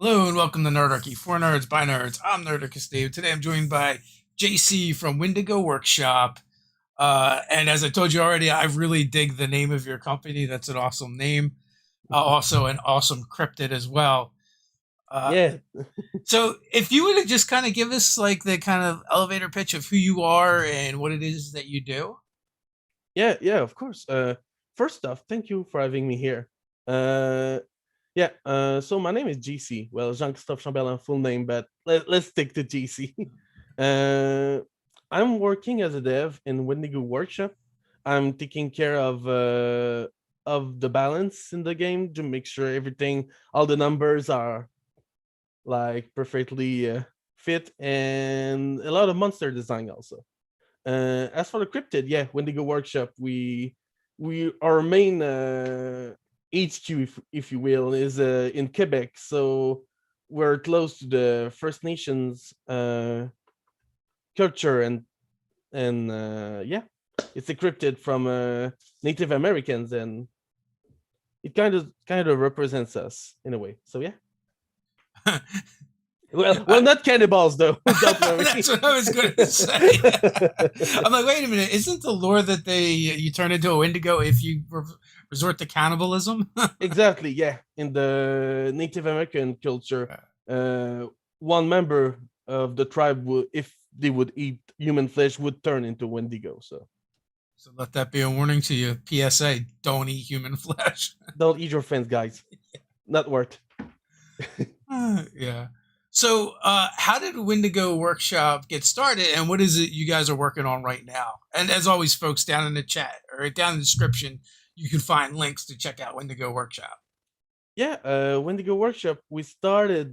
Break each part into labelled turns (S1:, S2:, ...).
S1: Hello and welcome to Nerdarchy. For nerds, by nerds. I'm Nerdarchy Dave. Today I'm joined by JC from Wendigo Workshop. And as I told you already, I really dig the name of your company. That's an awesome name. Also, an awesome cryptid as well. Uh,
S2: Yeah,
S1: so, if you were to just kind of give us like the kind of elevator pitch of who you are and what it is that you do.
S2: yeah, of course. First off, thank you for having me here. Uh, so my name is GC. Well, Jean-Christophe Chambellan, full name, but let's stick to GC. uh, I'm working as a dev in Wendigo Workshop. I'm taking care of the balance in the game to make sure everything, all the numbers are like perfectly fit, and a lot of monster design also. As for the cryptid, yeah, Wendigo Workshop, we our main HQ, if you will, is in Quebec, so we're close to the First Nations culture, and yeah, it's encrypted from Native Americans, and it kind of represents us in a way. So yeah. Well,
S1: I,
S2: not cannibals though. Don't
S1: That's
S2: worry.
S1: what I was going to say. I'm like, wait a minute, isn't the lore that you turn into a Wendigo if you resort to cannibalism?
S2: Exactly, yeah. In the Native American culture, one member of the tribe would, if they would eat human flesh, would turn into Wendigo. So
S1: So let that be a warning to you. PSA: Don't eat human flesh.
S2: don't eat your friends, guys. Not worth.
S1: Yeah. So, how did Wendigo Workshop get started, and what is it you guys are working on right now? And as always, folks, down in the chat or down in the description, you can find links to check out Wendigo Workshop.
S2: Yeah, Wendigo Workshop. We started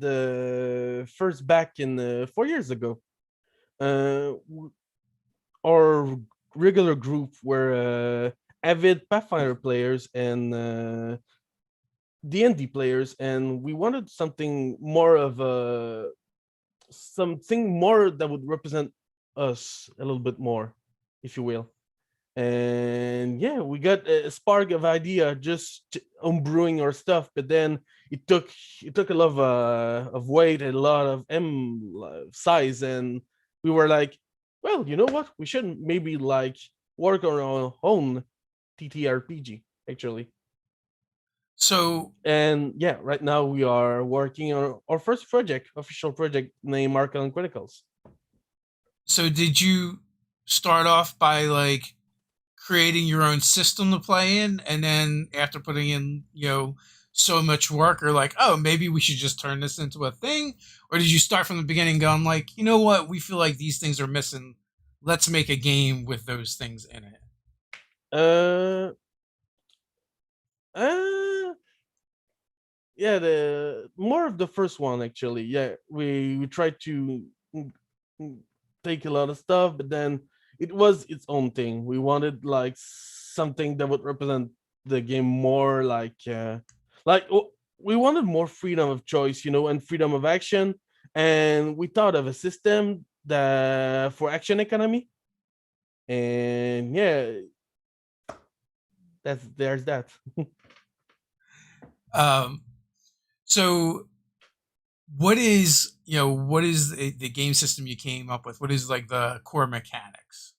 S2: first back in 4 years ago. Uh, our regular group were avid Pathfinder players and D&D players, and we wanted something more of a something more that would represent us a little bit more, if you will. And yeah, we got a spark of idea just on brewing our stuff, but then it took a lot of weight and a lot of size, and we were like, well, you know what? We should maybe like work on our own TTRPG actually.
S1: So,
S2: And yeah, right now we are working on our first project, official project named Arkelon Chronicles.
S1: so did you start off by like creating your own system to play in, and then after putting in so much work, or like, oh, maybe we should just turn this into a thing? Or did you start from the beginning going like, you know what, we feel like these things are missing, let's make a game with those things in it?
S2: Uh, uh, yeah, the more of the first one actually. Yeah, we tried to mm, mm, take a lot of stuff, but then it was its own thing. We wanted like something that would represent the game more, like we wanted more freedom of choice, and freedom of action. And we thought of a system that for action economy. And yeah, there's that.
S1: um so what is the game system you came up with? What is like the core mechanics?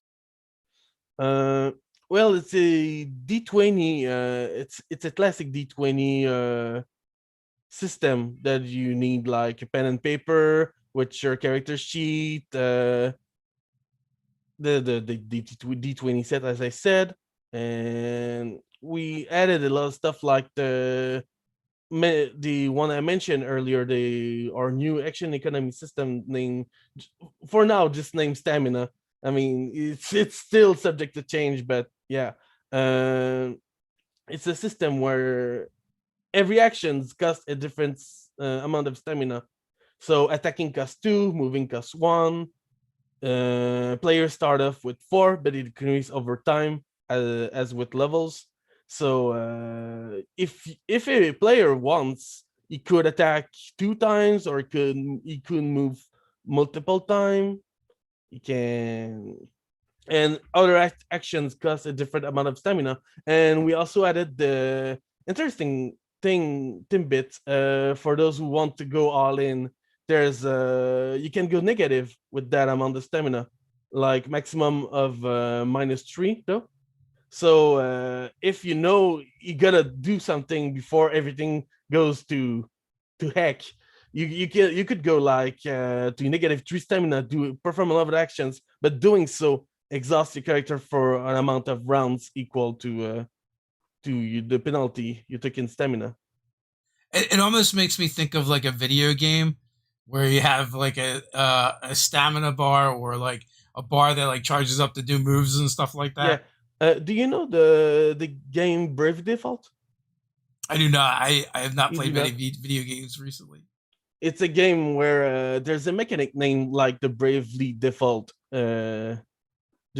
S2: Uh, well, it's a D20. It's a classic D20 system that you need like a pen and paper with your character sheet, the D20 set, as I said, and we added a lot of stuff like the one I mentioned earlier, our new action economy system named, for now, just named Stamina. I mean, it's still subject to change, but yeah, uh, it's a system where every action costs a different amount of stamina. So attacking costs 2, moving costs 1. Players start off with 4, but it increases over time as with levels. So if a player wants, he could attack 2 times, or he could move multiple times. He can, and other actions cost a different amount of stamina. And we also added the interesting bit. For those who want to go all in, there's you can go negative with that amount of stamina, like maximum of -3 though. So if you know you gotta do something before everything goes to heck, you could go like to -3 stamina, do perform a lot of actions, but doing so exhausts your character for an amount of rounds equal to the penalty you took in stamina.
S1: It almost makes me think of like a video game where you have like a stamina bar or like a bar that like charges up to do moves and stuff like
S2: Yeah.
S1: that.
S2: Do you know the game Brave Default?
S1: I do not. I have not
S2: You do
S1: played many
S2: not.
S1: video games recently.
S2: It's a game where there's a mechanic named like the Bravely Default,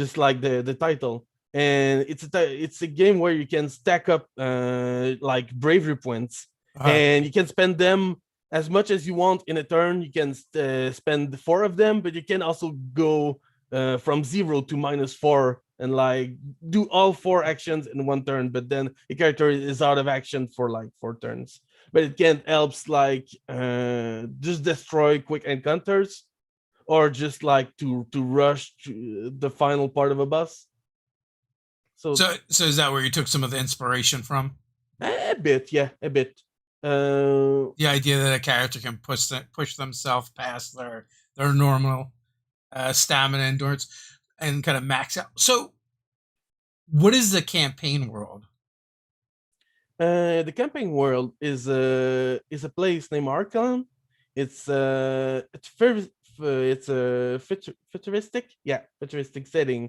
S2: just like the title, and it's a game where you can stack up like bravery points,
S1: Uh,
S2: and you can spend them as much as you want in a turn. You can spend 4 of them, but you can also go from 0 to -4 and like do all 4 actions in one turn, but then the character is out of action for like 4 turns. But it can helps like just destroy quick encounters, or just like to rush to the final part of a boss. So
S1: so is that where you took some of the inspiration from?
S2: a bit, yeah, a bit. Uh,
S1: The idea that a character can push themselves past their normal stamina endurance and kind of max out. So, what is the campaign world?
S2: the camping world is a place named Arkelon. It's very it's a futuristic, yeah, futuristic setting.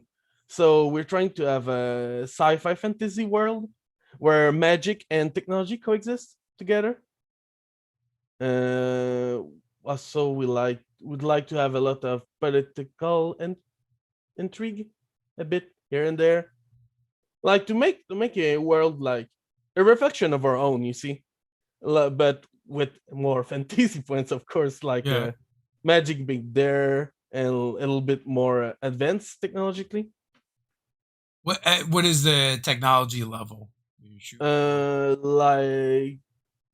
S2: So we're trying to have a sci-fi fantasy world where magic and technology coexist together. Uh, Also, would like to have a lot of political and intrigue, a bit here and there, like to make a world like a reflection of our own. You see, but with more fantasy points, of course, like
S1: Yeah.
S2: magic being there and a little bit more advanced technologically.
S1: What is the technology level you're shooting for?
S2: Like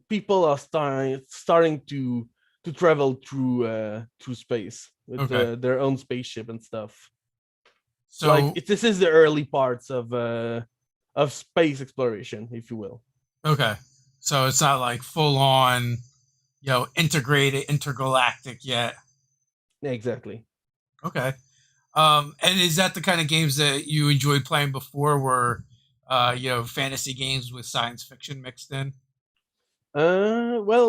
S2: people are starting to travel through space with
S1: Okay.
S2: their own spaceship and stuff. Like
S1: So
S2: this is the early parts of space exploration, if you will.
S1: okay. So it's not like full on, integrated intergalactic yet.
S2: Yeah, exactly.
S1: Okay. And is that the kind of games that you enjoyed playing before, were fantasy games with science fiction mixed in?
S2: Well,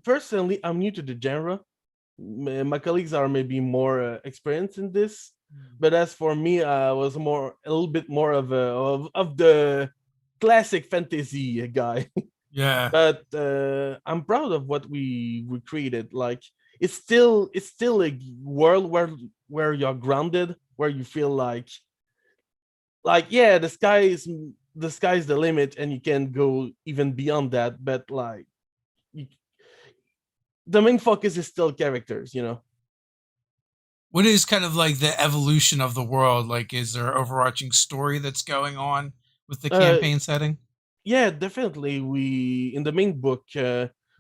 S2: personally, I'm new to the genre. My colleagues are maybe more experienced in this,
S1: Hmm.
S2: but as for me, I was a little bit more of the classic fantasy guy.
S1: Yeah.
S2: But I'm proud of what we created. Like it's still a world where you're grounded, where you feel like yeah, the sky's the limit, and you can go even beyond that. But like you, the main focus is still characters, you know.
S1: What is kind of like the evolution of the world? Like, is there overarching story that's going on with the
S2: Uh,
S1: campaign setting?
S2: yeah, definitely. We in the main book,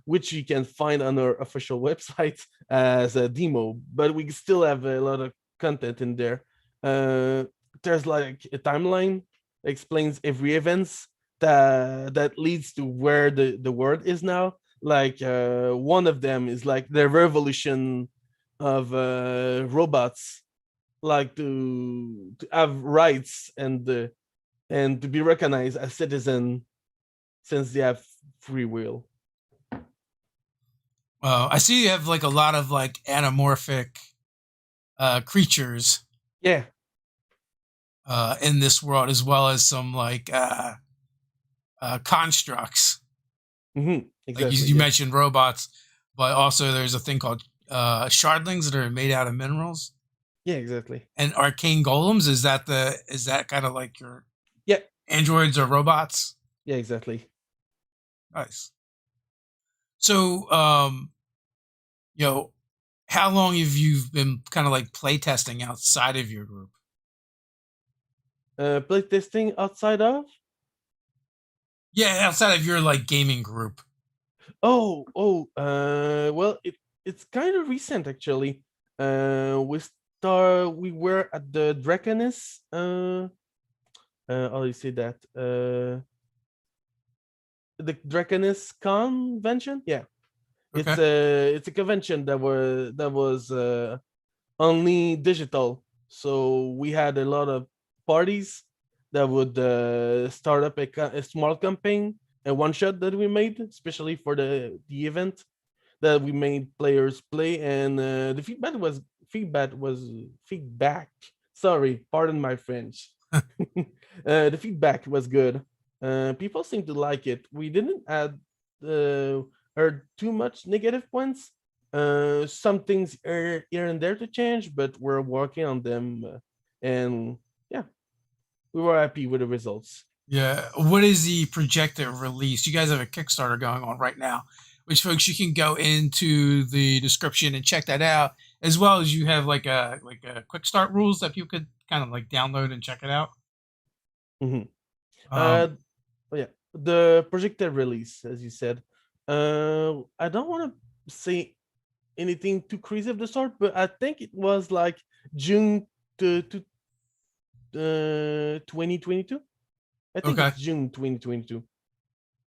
S2: which you can find on our official website as a demo, but we still have a lot of content in there. Uh, there's like a timeline that explains every events that leads to where the world is now. Like one of them is like the revolution of robots, like to have rights and to be recognized as citizen since they have free will.
S1: I see you have like a lot of like anamorphic creatures
S2: Yeah.
S1: in this world, as well as some like constructs. Like
S2: Exactly.
S1: you
S2: Yeah.
S1: mentioned robots, but also there's a thing called shardlings that are made out of minerals.
S2: Yeah. Exactly.
S1: And arcane golems, is that kind of like your
S2: Yeah.
S1: androids or robots?
S2: Yeah. Exactly.
S1: Nice. So, you know, how long have you been kind of like playtesting outside of your group?
S2: Playtesting outside of
S1: Yeah, outside of your like gaming group.
S2: Well, it's kind of recent actually. We were at the Draconis. How do you say that? The Draconis convention. Yeah,
S1: Okay.
S2: it's a convention that was only digital. So we had a lot of parties that would start up a small campaign, a one shot that we made, especially for the event that we made players play, and the feedback. Sorry, pardon my French. The feedback was good. People seem to like it. We didn't add heard too much negative points. Some things are here and there to change, but we're working on them, and yeah, we were happy with the results.
S1: Yeah. What is the projected release? You guys have a Kickstarter going on right now, which folks you can go into the description and check that out, as well as you have like a quick start rules that people could kind of like download and check it out.
S2: Mhm.
S1: Um,
S2: Uh, oh yeah, the projected release, as you said. I don't want to say anything too crazy of the sort, but I think it was like June to 2022. I think
S1: okay.
S2: it's June 2022.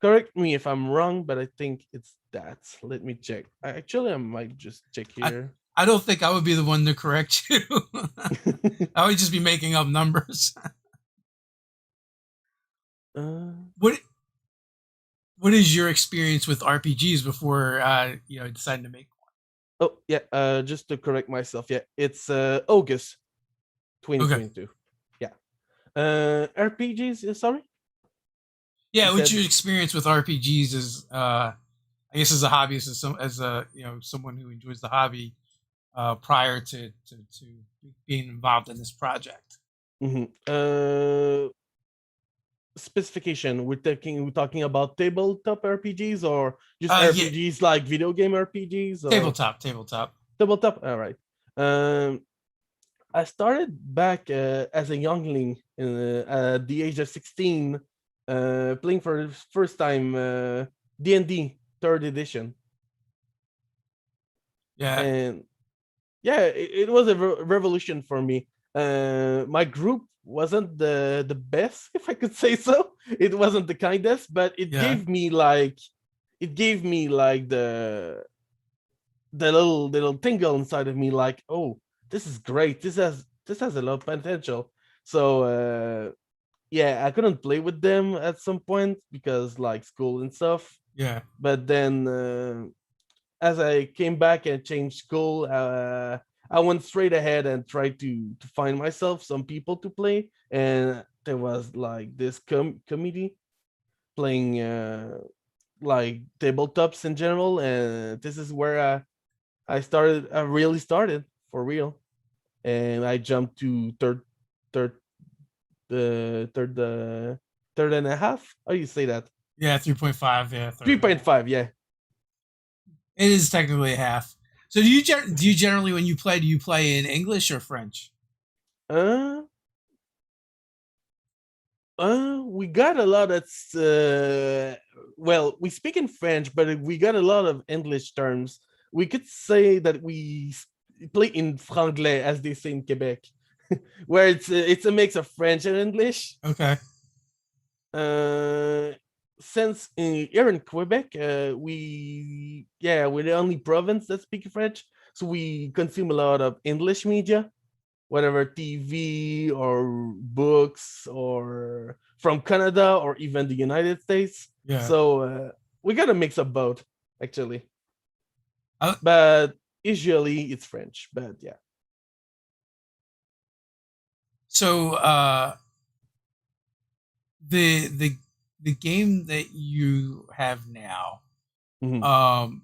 S2: Correct me if I'm wrong, but I think it's that. Let me check. Actually, I might just check
S1: I
S2: here.
S1: I don't think I would be the one to correct you. I would just be making up numbers.
S2: uh,
S1: what What is your experience with RPGs before deciding to make
S2: oh yeah. Just to correct myself, yeah, it's August
S1: one? Okay.
S2: 2022. Yeah. RPGs. Sorry, you
S1: Yeah, what's
S2: said.
S1: your experience with RPGs as I guess as a hobbyist, as a someone who enjoys the hobby prior to being involved in this project.
S2: Mhm. Specification. We're talking about tabletop RPGs or just
S1: Yeah,
S2: RPGs like video game RPGs or
S1: tabletop.
S2: tabletop. All right. Um, I started back as a youngling at the age of 16, playing for the first time D&D third edition,
S1: Yeah,
S2: and yeah, it was a revolution for me. My group wasn't the best, if I could say so. It wasn't the kindest, but
S1: yeah,
S2: it gave me like the little tingle inside of me, like, oh, this is great. This has a lot of potential. So yeah, I couldn't play with them at some point because like school and stuff.
S1: yeah.
S2: But then as I came back and changed school, I went straight ahead and tried to find myself some people to play, and there was like this committee playing like tabletops in general, and this is where I started. I really started for real, and I jumped to third, third, third and a half. How do you say that?
S1: Yeah, 3.5. Yeah, third
S2: Three
S1: and a
S2: point
S1: half.
S2: five. Yeah.
S1: It is technically a half. So do you generally when you play do you play in English or French?
S2: Uh, we got a lot of well, we speak in French, but we got a lot of English terms. We could say that we play in franglais, as they say in Quebec, where it's a mix of French and English.
S1: Okay.
S2: Uh, since here in Quebec, we're the only province that speak French, so we consume a lot of English media, whatever TV or books or from Canada or even the United States.
S1: Yeah.
S2: So we got a mix of both, actually.
S1: Uh,
S2: But usually it's French. But yeah.
S1: so the game that you have now,
S2: Mhm.
S1: um,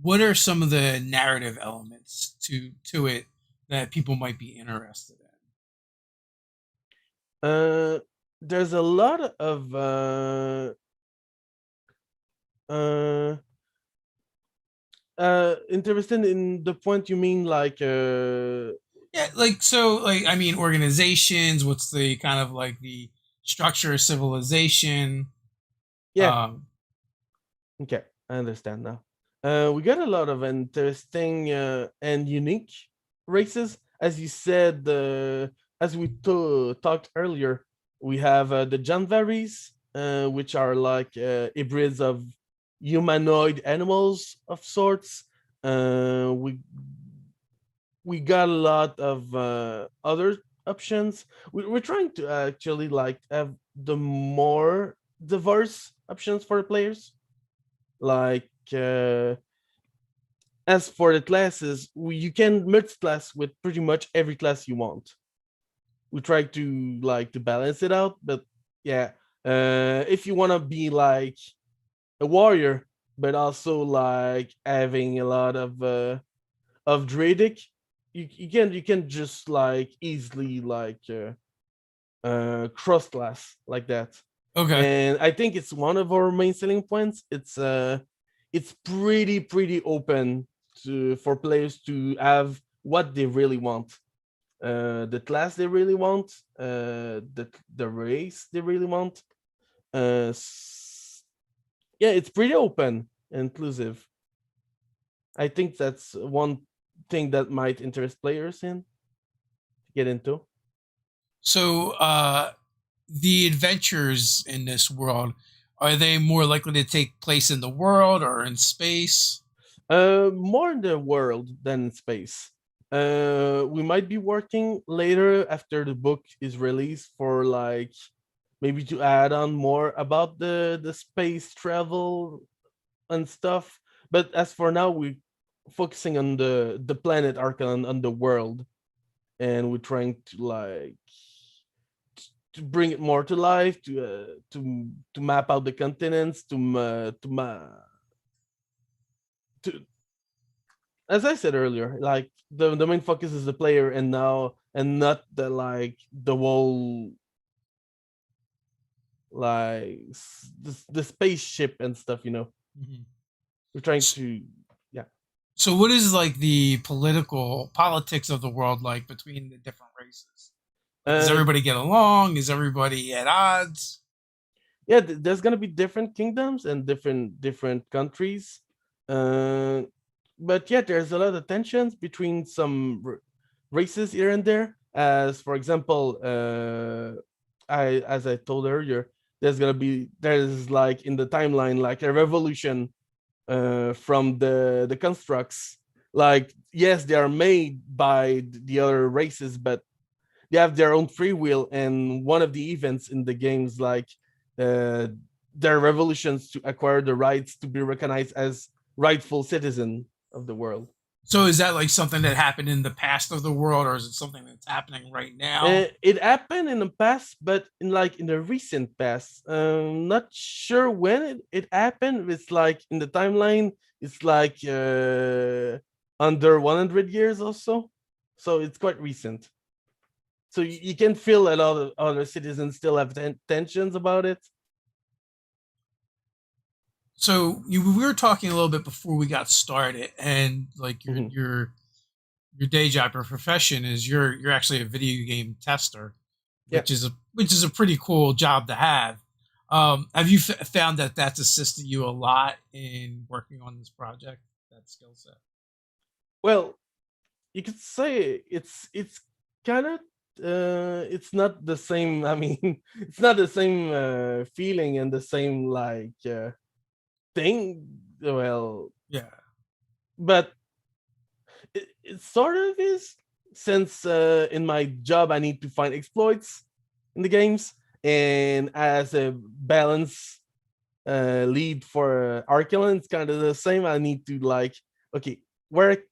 S1: what are some of the narrative elements to it that people might be interested in?
S2: Uh, there's a lot of uh, interested in the point you mean, like
S1: Yeah, like I mean organizations. What's the kind of like the structure of civilization?
S2: yeah.
S1: Um,
S2: Okay. I understand now. We got a lot of interesting and unique races. As you said, as we talked earlier, we have the Janvaris, which are like hybrids of humanoid animals of sorts. We got a lot of other options. We're trying to actually like have the more diverse options for the players. Like as for the classes, you can multi-class with pretty much every class you want. We try to like to balance it out, but yeah, if you want to be like a warrior, but also like having a lot of druidic, you can just like easily like cross class like that.
S1: Okay.
S2: And I think it's one of our main selling points. It's pretty open for players to have what they really want, the class they really want, the race they really want. uh yeah, it's pretty open and inclusive. I think that's one thing that might interest players in to get into.
S1: So, the adventures in this world, are they more likely to take place in the world or in space?
S2: More in the world than in space. We might be working later after the book is released for like maybe to add on more about the space travel and stuff. But as for now, we focusing on the planet Arkelon, on the world, and we're trying to like to bring it more to life, to map out the continents, to as I said earlier, like the main focus is the player, and now and not the like the whole like the spaceship and stuff.
S1: Mhm.
S2: We're trying to, yeah.
S1: So, what is like the politics of the world like between the different races? Like, does
S2: Uh,
S1: everybody get along? Is everybody at odds?
S2: yeah, there's gonna be different kingdoms and different countries, uh, but yeah, there's a lot of tensions between some races here and there. As for example, as I told earlier, there's like in the timeline like a revolution from the constructs. Like yes, they are made by the other races, but they have their own free will. And one of the events in the games, like uh, their revolutions to acquire the rights to be recognized as rightful citizen of the world.
S1: So, is that like something that happened in the past of the world, or is it something that's happening right now?
S2: It happened in the past, but in the recent past. Not sure when it happened. It's like in the timeline. It's like under 100 years or so. So it's quite recent. So you can feel a lot of other citizens still have tensions about it.
S1: So, we were talking a little bit before we got started, and like
S2: Mhm.
S1: your day job or profession is you're actually a video game tester,
S2: Yeah.
S1: which is a pretty cool job to have. Have you found that that's assisted you a lot in working on this project, that skill set?
S2: Well, you could say it's kind of it's not the same. I mean, it's not the same feeling and the same like thing. Well,
S1: Yeah.
S2: but it sort of is, since in my job I need to find exploits in the games, and as a balance lead for Archaeolon, it's kind of the same. I need to like, okay, where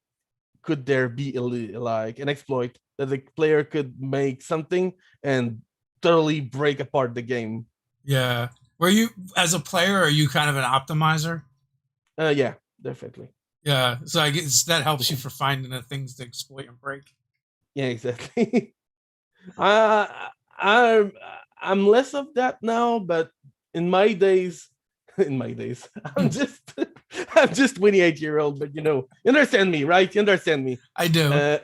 S2: could there be like an exploit that the player could make something and totally break apart the game?
S1: Yeah. Were you, as a player, are you kind of an optimizer?
S2: Yeah, definitely.
S1: Yeah. So I guess that helps you for finding the things to exploit and break.
S2: Yeah, exactly. I I'm I'm less of that now, but in my days, in my days, I'm just I'm just 28-year-old, but you understand me, right? You understand me.
S1: I do.
S2: Uh,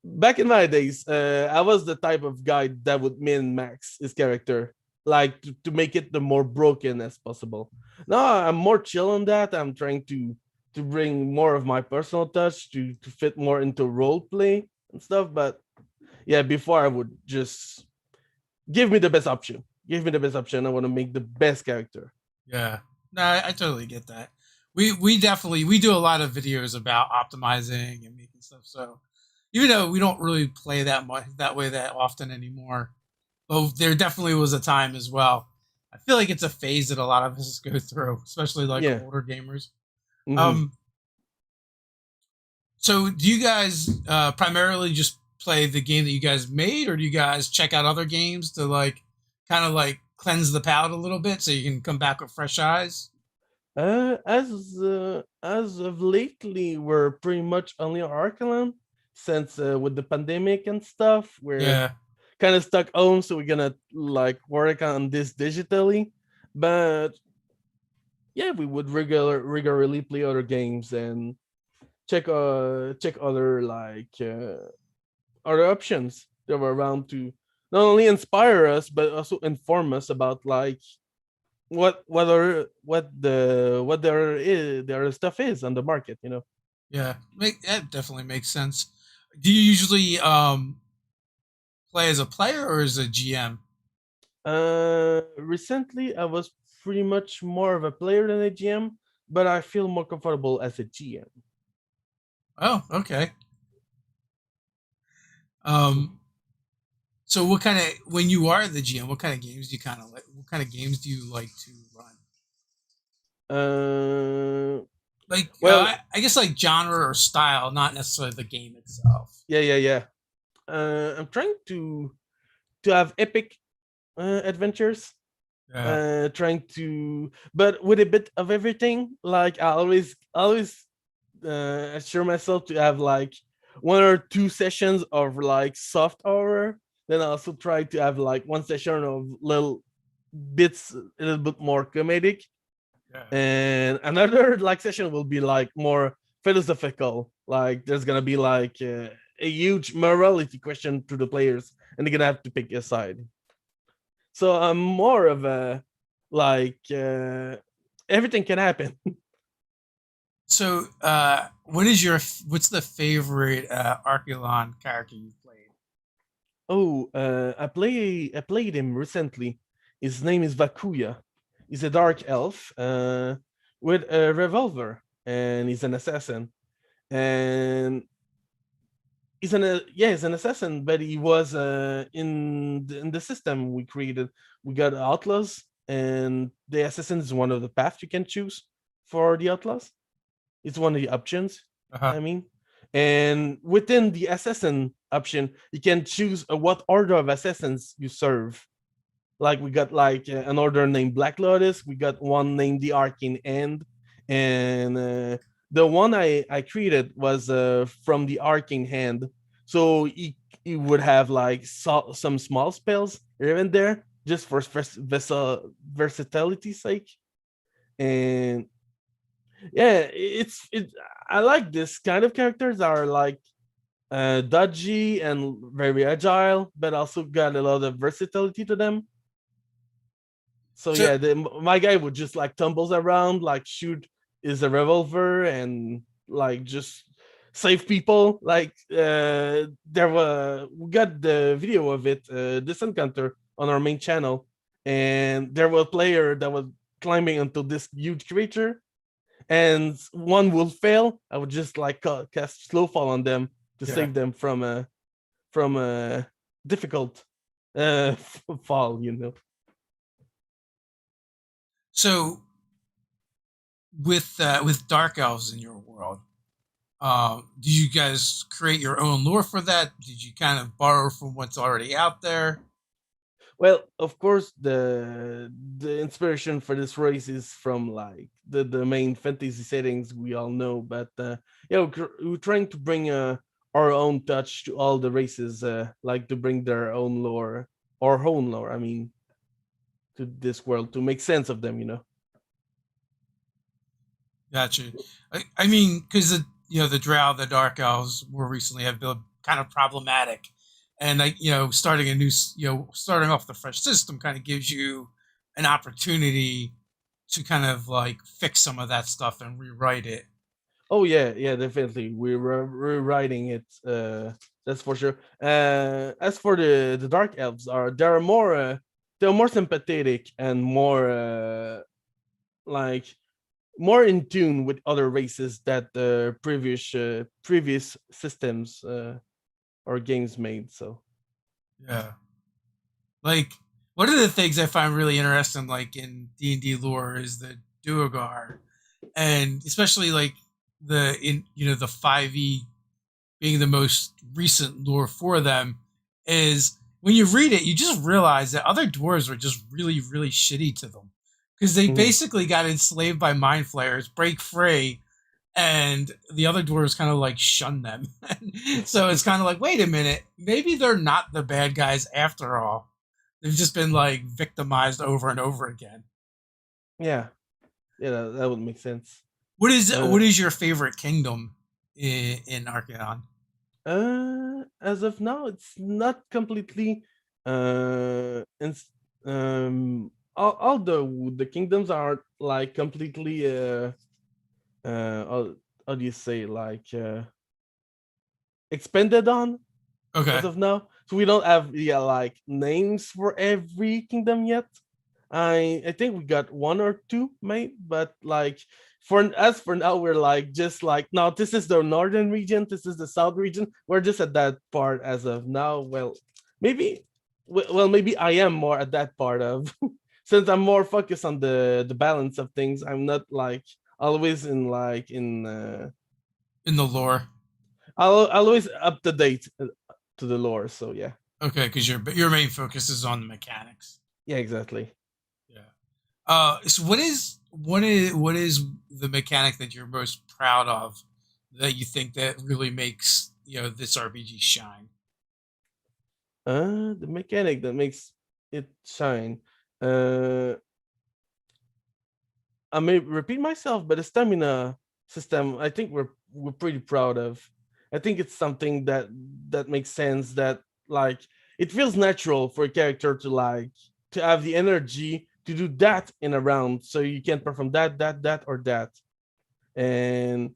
S2: Back in my days, I was the type of guy that would min max his character. like to make it the more broken as possible. No, I'm more chill on that. I'm trying to bring more of my personal touch to fit more into role play and stuff. But yeah, before I would just give me the best option. Give me the best option. I want to make the best character.
S1: Yeah. No, I totally get that. We definitely we do a lot of videos about optimizing and making stuff. So even though we don't really play that much that way that often anymore, but there definitely was a time as well. I feel like it's a phase that a lot of us go through, especially like
S2: Yeah.
S1: older gamers.
S2: Hmm.
S1: Um, so do you guys primarily just play the game that you guys made, or do you guys check out other games to like kind of like cleanse the palate a little bit so you can come back with fresh eyes?
S2: As of lately, we're pretty much only on Arkelon since with the pandemic and stuff, we're
S1: Yeah,
S2: kind of stuck home, so we're gonna like work on this digitally. But yeah, we would regularly play other games and check other other options that were around to not only inspire us but also inform us about like what there stuff is on the market, you know.
S1: yeah, that definitely makes sense. Do you usually play as a player or as a GM?
S2: Recently I was pretty much more of a player than a GM, but I feel more comfortable as a GM.
S1: Oh, okay. Um, so what kind of when you are the GM, what kind of games do you kind of like? What kind of games do you like to run?
S2: uh
S1: Like,
S2: well,
S1: I guess like genre or style, not necessarily the game itself.
S2: yeah. I'm trying to have epic adventures,
S1: Yeah.
S2: trying to but with a bit of everything. Like I always assure myself to have like one or two sessions of like soft horror, then I also try to have like one session of little bits a little bit more comedic,
S1: Yeah.
S2: and another like session will be like more philosophical, like there's gonna be like a huge morality question to the players and they're gonna have to pick a side. So I'm more of a like everything can happen.
S1: So, what's the favorite Archaeolon character you've played?
S2: Oh, I played him recently. His name is Vakuya. He's a dark elf with a revolver, and he's an assassin. And he's an assassin, but he was in the system we created. We got outlaws, and the assassin is one of the paths you can choose for the outlaws. It's one of the options.
S1: Uh-huh.
S2: I mean, and within the assassin option, you can choose what order of assassins you serve. Like we got like an order named Black Lotus. We got one named the Arcane End, and the one I created was from the Arcane Hand. So you would have like some small spells here and there just for versatility's sake. And yeah, I like this kind of characters that are like dodgy and very agile, but also got a lot of versatility to them. So
S1: So,
S2: yeah, my guy would just like tumbles around, like shoot is a revolver and like just save people. Like there were we got the video of it, this encounter on our main channel, and there was a player that was climbing onto this huge creature and one will fail, I would just like cast slow fall on them to
S1: yeah.
S2: save them from a difficult fall. You know.
S1: So with Dark Elves in your world, do you guys create your own lore for that? Did you kind of borrow from what's already out there?
S2: Well, of course, the inspiration for this race is from like the main fantasy settings we all know, but yeah, we're trying to bring our own touch to all the races, like to bring their own lore, our own lore. I mean, to this world to make sense of them. You know.
S1: Gotcha. I mean, because the Drow, the Dark Elves, more recently have been kind of problematic, and like starting a new starting off the fresh system kind of gives you an opportunity to kind of like fix some of that stuff and rewrite it.
S2: Oh yeah, yeah, definitely. We're rewriting it. That's for sure. As for the Dark Elves, they're more sympathetic and more like more in tune with other races that the previous systems or games made. So
S1: Yeah. Like one of the things I find really interesting, like in D&D lore, is the Duergar, and especially like the in the 5e being the most recent lore for them, is when you read it, you just realize that other dwarves were just really, really shitty to them because they
S2: mhm.
S1: basically got enslaved by mind flayers, break free, and the other dwarves kind of like shun them. So it's kind of like, wait a minute, maybe they're not the bad guys after all. They've just been like victimized over and over again.
S2: Yeah, yeah, that would make sense.
S1: What
S2: Uh,
S1: is your favorite kingdom in Archaeon?
S2: as of now, it's not completely. Although the kingdoms are like completely. How do you say, like expanded on
S1: Okay.
S2: as of now? So we don't have, yeah, like names for every kingdom yet. I think we got one or two made, but like for now, we're like just like, no, this is the northern region, this is the south region. We're just at that part as of now. Well, maybe, maybe I am more at that part of since I'm more focused on the balance of things. I'm not like always in like in
S1: In the lore.
S2: I'll always up to date to the lore. So yeah,
S1: Okay, because your main focus is on the mechanics.
S2: yeah, exactly.
S1: Yeah. So what is the mechanic that you're most proud of that you think that really makes this RPG shine?
S2: The mechanic that makes it shine. Uh, I may repeat myself, but the stamina system, I think we're pretty proud of. I think it's something that makes sense. That like it feels natural for a character to like to have the energy to do that in a round, so you can perform that, or that, and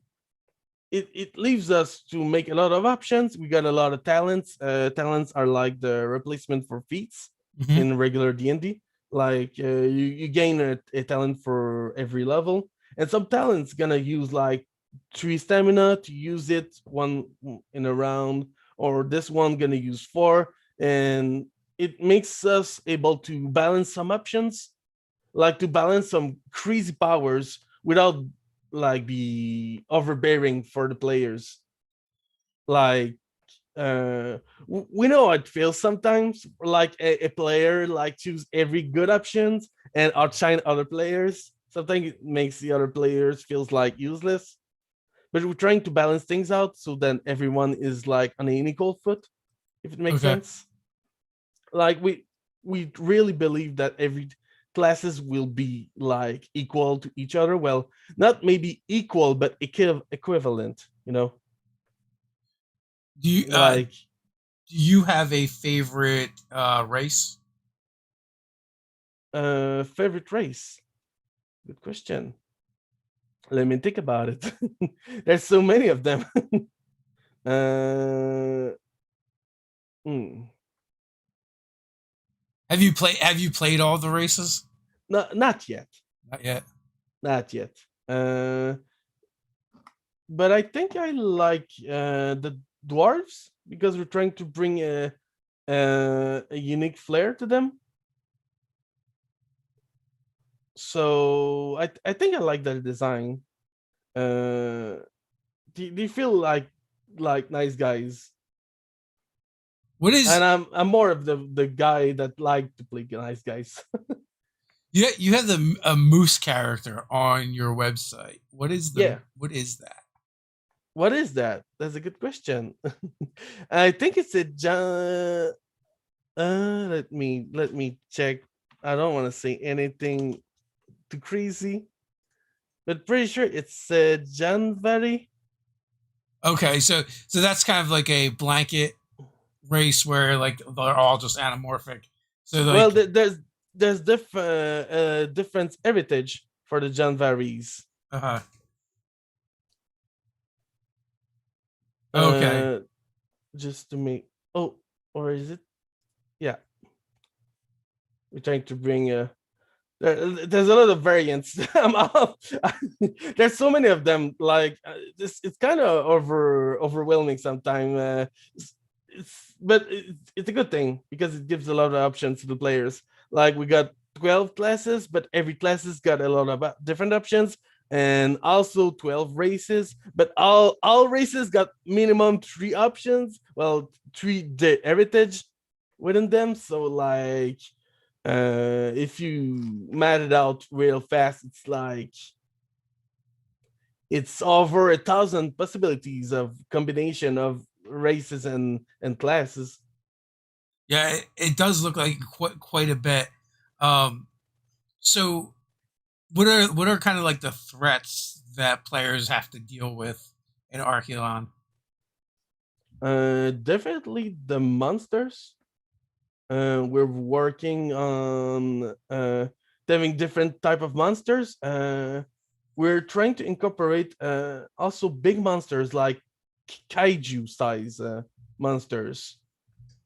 S2: it leaves us to make a lot of options. We got a lot of talents. Talents are like the replacement for feats
S1: Hmm.
S2: in regular D&D. Like you gain a talent for every level, and some talents gonna use like 3 stamina to use it one in a round, or this one gonna use 4, and it makes us able to balance some options, like to balance some crazy powers without like be overbearing for the players. Like we know how it feels sometimes, like a player like choose every good options and outshine other players. Sometimes it makes the other players feels like useless, but we're trying to balance things out so then everyone is like on an equal foot, if it makes
S1: Okay.
S2: sense. Like we really believe that every classes will be like equal to each other. Well, not maybe equal, but equivalent,
S1: Do you
S2: like
S1: do you have a favorite race?
S2: favorite race. Good question. Let me think about it. There's so many of them. uh hmm.
S1: Have you played all the races?
S2: Not yet.
S1: Not yet.
S2: Not yet. uh but I think I like the dwarves because we're trying to bring a unique flair to them. So I think I like that design. Uh, they feel like nice guys,
S1: What
S2: and
S1: is
S2: I'm more of the guy that like to play nice guys.
S1: you have the a moose character on your website.
S2: Yeah,
S1: what is that?
S2: what is that? That's a good question. I think it's a let me check. I don't want to say anything too crazy, but pretty sure it's Janvari.
S1: Okay, so that's kind of like a blanket race where like they're all just anamorphic. So
S2: Well,
S1: like,
S2: there's different heritage for the Janvaris.
S1: uh, okay,
S2: Uh, just to make oh, or is it? Yeah, we're trying to bring there's a lot of variants. There's so many of them. Like it's kind of overwhelming sometimes. It's a good thing because it gives a lot of options to the players. Like we got 12 classes, but every class has got a lot of different options, and also 12 races. But all races got minimum 3 options. Well, three heritage within them. So like if you mat it out real fast, it's like it's over 1,000 possibilities of combination of races and classes.
S1: yeah, it does look like quite a bit. Um, so what are kind of like the threats that players have to deal with in Archaeolon?
S2: Definitely the monsters. We're working on having different type of monsters. We're trying to incorporate also big monsters like kaiju size monsters.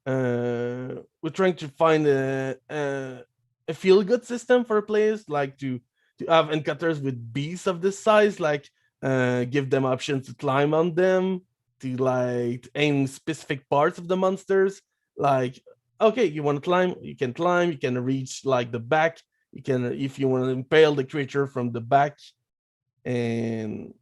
S2: We're trying to find a feel good system for players, like to have encounters with beasts of this size, like give them options to climb on them, to like aim specific parts of the monsters. Like, okay, you want to climb, you can reach like the back, you can if you want to impale the creature from the back, and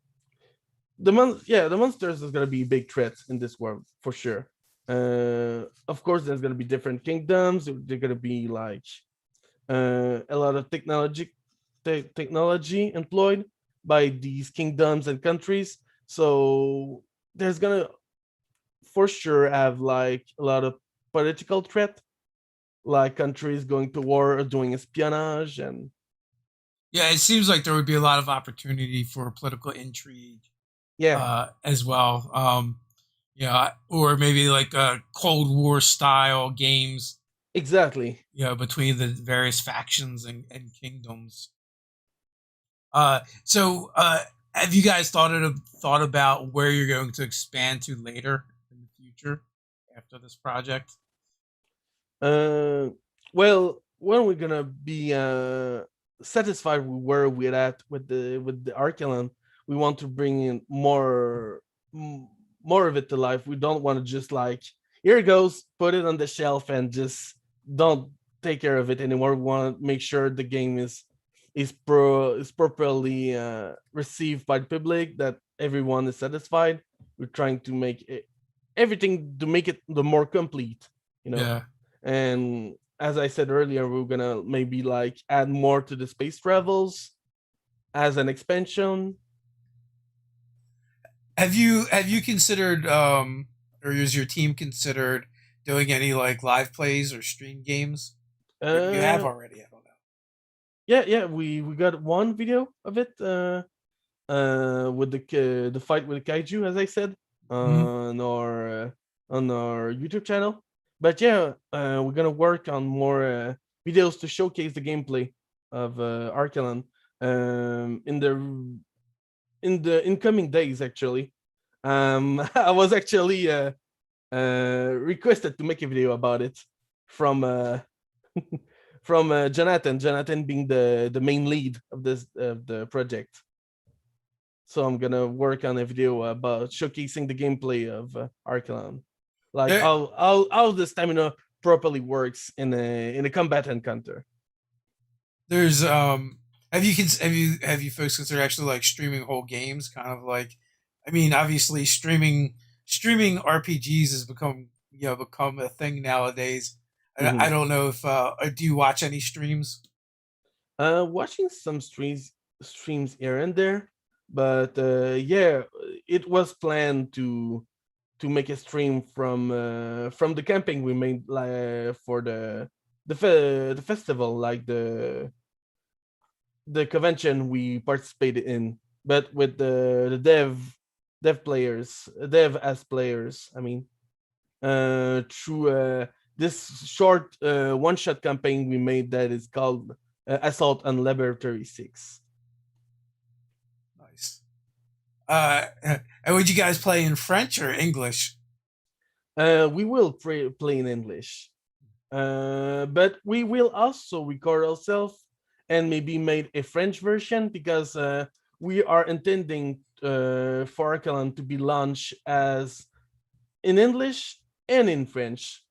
S2: the monsters is gonna be big threats in this world for sure. Of course, there's gonna be different kingdoms. They're gonna be like a lot of technology employed by these kingdoms and countries. So there's gonna for sure have like a lot of political threat, like countries going to war or doing espionage and
S1: Yeah, it seems like there would be a lot of opportunity for political intrigue
S2: yeah,
S1: as well. Yeah, or maybe like Cold War style games,
S2: exactly.
S1: between the various factions and kingdoms. So have you guys thought about where you're going to expand to later in the future after this project?
S2: Uh, well, when we're gonna be satisfied with where we're at with the Archaeolon, we want to bring in more of it to life. We don't want to just like here it goes, put it on the shelf and just don't take care of it anymore. We want to make sure the game is properly received by the public, that everyone is satisfied. We're trying to make everything to make it the more complete, you know.
S1: Yeah.
S2: And as I said earlier, we're gonna maybe like add more to the space travels as an expansion.
S1: Have you considered or is your team considered doing any like live plays or stream games? Maybe you have
S2: Uh,
S1: already. I don't know.
S2: yeah, we got one video of it. With the fight with the kaiju, as I said,
S1: Mhm.
S2: on our YouTube channel. But yeah, we're gonna work on more videos to showcase the gameplay of Arkelon in the incoming days. Actually, I was actually requested to make a video about it from from Jonathan. Jonathan being the main lead of this of the project. So I'm gonna work on a video about showcasing the gameplay of Arkelon, like
S1: There,
S2: how the stamina properly works in a combat encounter.
S1: there's have you folks considered actually like streaming whole games? Kind of like, I mean, obviously streaming RPGs has become a thing nowadays. I
S2: Mhm.
S1: don't know if do you watch any streams?
S2: Watching some streams here and there, but yeah, it was planned to make a stream from the camping we made for the festival, like the convention we participated in, but with the dev players, dev as players. I mean, through this short one-shot campaign we made that is called Assault on Laboratory 6.
S1: Nice. And would you guys play in French or English?
S2: We will play in English, but we will also record ourselves and maybe made a French version because we are intending for Archaeolon to be launched as in English and in French.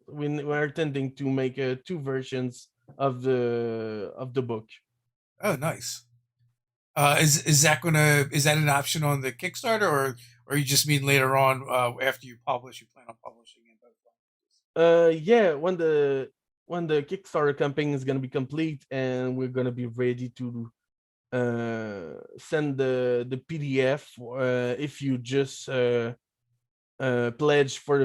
S2: We're intending to make two versions of the book.
S1: Oh, nice. Is that an option on the Kickstarter, or you just mean later on after you publish, you plan on publishing in both languages?
S2: Yeah, when the Kickstarter campaign is gonna be complete and we're gonna be ready to send the PDF if you just pledge for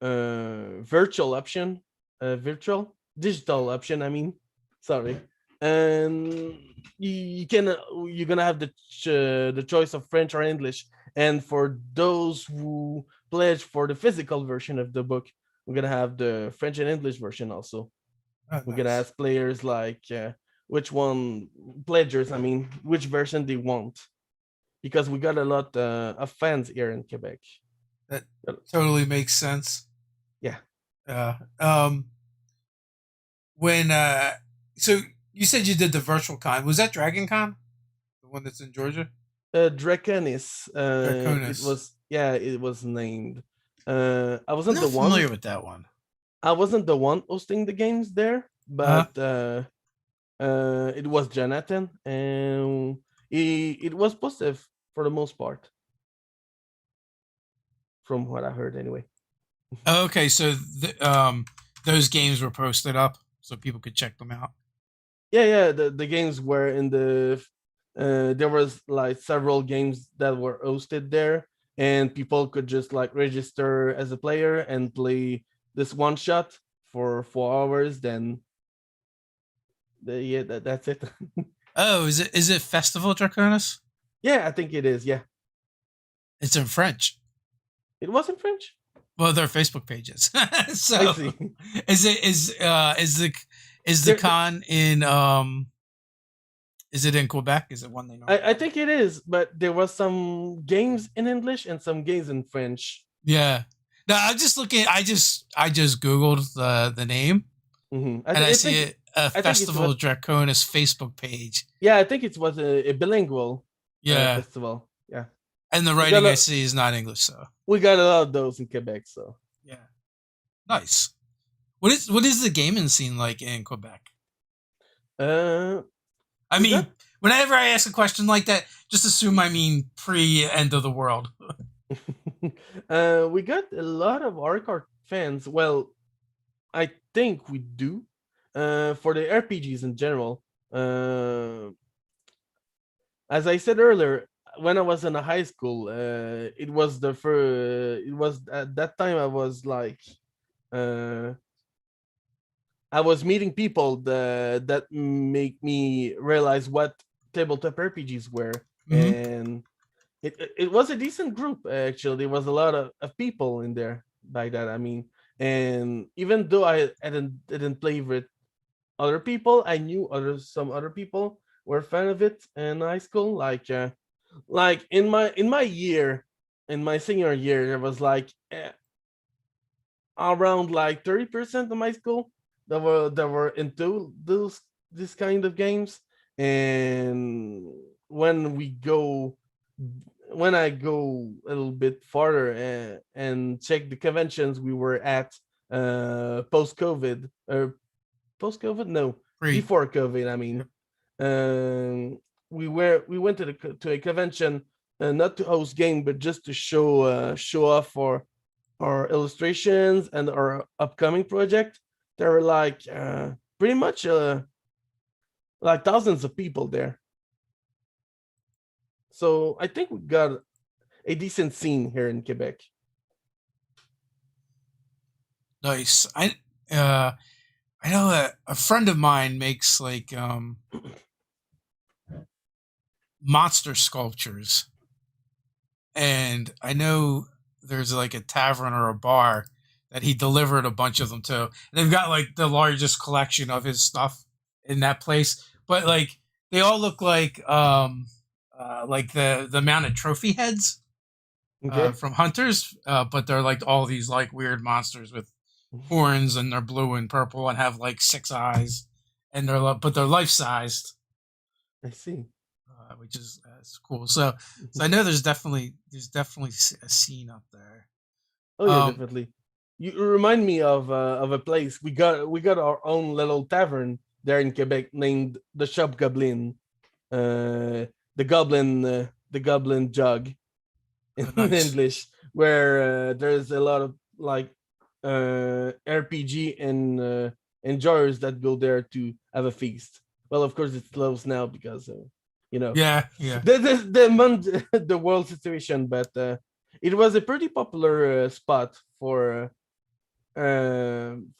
S2: the virtual option, virtual digital option. I mean, sorry, and you can you're gonna have the choice of French or English. And for those who pledge for the physical version of the book, we're gonna have the French and English version also.
S1: Oh,
S2: We're gonna
S1: nice.
S2: ask players like which one pledgers. I mean, which version they want because we got a lot of fans here in Quebec.
S1: That totally makes sense.
S2: Yeah.
S1: Uh, um, when so you said you did the virtual con. Was that Dragon Con, the one that's in Georgia?
S2: Draconis. It
S1: Draconis.
S2: was yeah, it was named. I
S1: I'm
S2: wasn't
S1: not
S2: the one.
S1: familiar with that one.
S2: I wasn't the one hosting the games there,
S1: Uh,
S2: but it was Jonathan, and it was positive for the most part, from what I heard anyway.
S1: okay, so those games were posted up so people could check them out.
S2: Yeah. The games were in the. There was like several games that were hosted there, and people could just like register as a player and play this one shot for 4 hours. Then that's it.
S1: Oh, is it Festival Draconis?
S2: Yeah, I think it is. Yeah,
S1: It's in French.
S2: it was in French.
S1: Well, their Facebook pages.
S2: I
S1: So,
S2: see.
S1: is it is the
S2: There,
S1: con in is it in Quebec? Is it one they normally
S2: I
S1: have?
S2: think it is, but there was some games in English and some games in French.
S1: Yeah. No, I'm just looking. I just googled the name, and I see it a
S2: I think it was
S1: Festival Draconis Facebook page.
S2: yeah, I think it was a bilingual
S1: Yeah,
S2: festival. Yeah,
S1: and the
S2: we got
S1: writing I
S2: a
S1: see is not English. So
S2: we got a lot of those in Quebec. So
S1: yeah, nice. What is the gaming scene like in Quebec?
S2: uh,
S1: I
S2: we got
S1: mean, whenever I ask a question like that, just assume I mean pre end of the world.
S2: we got a lot of Arcart fans. Well, I think we do. For the RPGs in general. As I said earlier, when I was in a high school, it was the first. It was at that time I was like, uh, I was meeting people that make me realize what tabletop RPGs were,
S1: Hmm.
S2: and it was a decent group actually. There was a lot of people in there by that. I mean, and even though I didn't play with other people, I knew some other people were fan of it in high school. Like in my year, in my senior year, there was like around like 30% of my school that were into those this kind of games. And when we go when I go a little bit farther and check the conventions we were at post COVID or post COVID, no,
S1: Pre.
S2: before COVID, I mean,
S1: Yep.
S2: um we went to to a convention, not to host game but just to show off for our illustrations and our upcoming project. There were like pretty much like thousands of people there. So I think we got a decent scene here in Quebec.
S1: Nice. Uh I know a friend of mine makes like monster sculptures, and I know there's like a tavern or a bar that he delivered a bunch of them to. And they've got like the largest collection of his stuff in that place. But like they all look like the mounted trophy heads
S2: Okay.
S1: from hunters, but they're like all these like weird monsters with horns, and they're blue and purple and have like six eyes, and they're life sized,
S2: I see.
S1: which is cool. So I know there's definitely a scene up there.
S2: Oh yeah,
S1: Um,
S2: definitely. You remind me of a place we got our own little tavern there in Quebec named the Shop Goblin, the Goblin Jug in
S1: nice.
S2: English, where there's a lot of like RPG and enjoyers that go there to have a feast. Well, of course, it's closed now because you know
S1: Yeah, yeah,
S2: the world situation, but it was a pretty popular spot for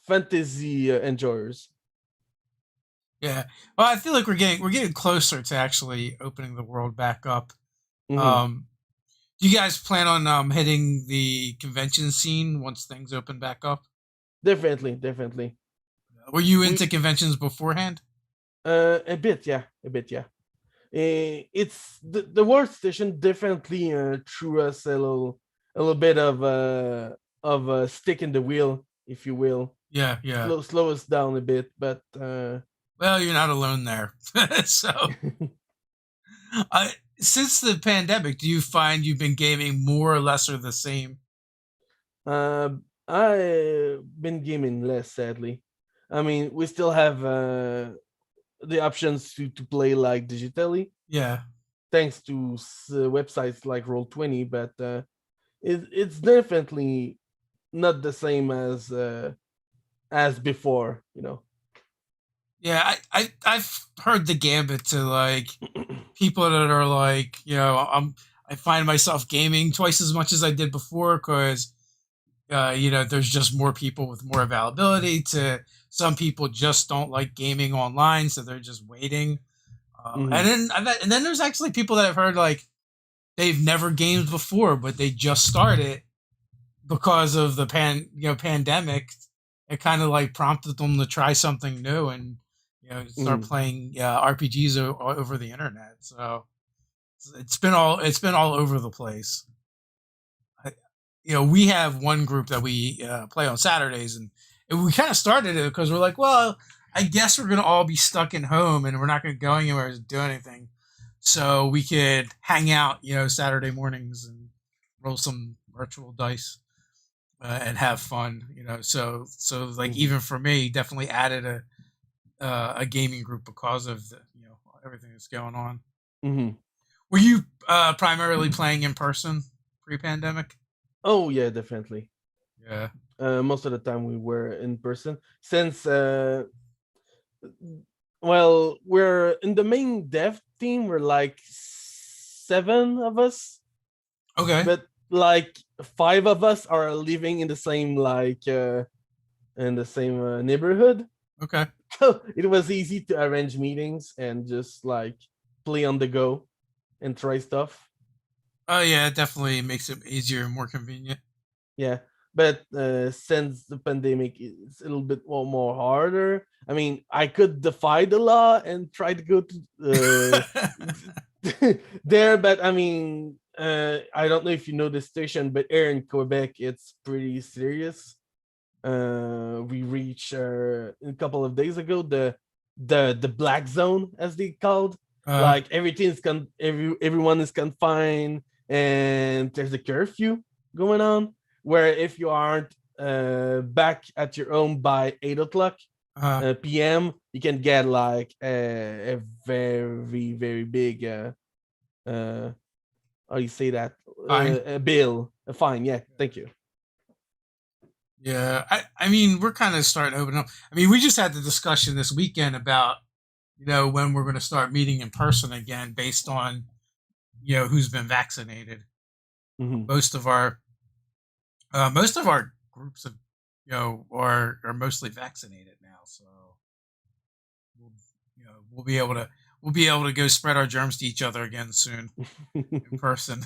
S2: fantasy enjoyers.
S1: yeah. Well, I feel like we're getting closer to actually opening the world back up.
S2: Hmm.
S1: Um, do you guys plan on hitting the convention scene once things open back up?
S2: Definitely, definitely.
S1: Were you
S2: We
S1: into conventions beforehand?
S2: a bit, yeah, a bit, yeah. It's the workstation definitely threw us a little bit of a stick in the wheel, if you will.
S1: Yeah, yeah.
S2: Slow us down a bit, but
S1: Well, you're not alone there. So, since the pandemic, do you find you've been gaming more or less or the same?
S2: uh, I've been gaming less, sadly. I mean, we still have the options to play like digitally,
S1: Yeah,
S2: thanks to websites like Roll20, but it's definitely not the same as before, you know.
S1: yeah. I've heard the gambit to like people that are like, I find myself gaming twice as much as I did before because there's just more people with more availability. To some people, just don't like gaming online, so they're just waiting.
S2: Hmm.
S1: And then there's actually people that I've heard like they've never gamed before, but they just started because of the pandemic. It kind of like prompted them to try something new and start
S2: Hmm.
S1: playing RPGs over the internet. So it's been all over the place. I, we have one group that we play on Saturdays, and we kind of started it because we're like, well, I guess we're gonna all be stuck in home and we're not gonna go anywhere to do anything, so we could hang out, Saturday mornings and roll some virtual dice and have fun, So like
S2: Hmm.
S1: even for me, definitely added a gaming group because of everything that's going on.
S2: Hmm.
S1: Were you primarily playing in person pre-pandemic?
S2: Oh yeah, definitely.
S1: Yeah.
S2: Most of the time we were in person since well, we're in the main dev team, we're like 7 of us,
S1: Okay.
S2: but like 5 of us are living in the same neighborhood.
S1: Okay.
S2: So it was easy to arrange meetings and just like play on the go and try stuff.
S1: Oh yeah, it definitely makes it easier and more convenient.
S2: Yeah, but since the pandemic, it's a little bit more harder. I mean, I could defy the law and try to go to there, but I mean, I don't know if you know the station, but here in Quebec, it's pretty serious. We reached a couple of days ago the black zone, as they called.
S1: uh,
S2: Like everyone is confined, and there's a curfew going on. Where if you aren't back at your home by 8 o'clock
S1: uh,
S2: p.m., you can get like a very very big uh how do you say that,
S1: fine.
S2: a bill, a fine. Yeah, thank you.
S1: Yeah, I mean, we're kind of starting to open up. I mean, we just had the discussion this weekend about when we're going to start meeting in person again, based on who's been vaccinated.
S2: Hmm.
S1: Most of our groups of are mostly vaccinated now, so we'll, we'll be able to go spread our germs to each other again soon in person.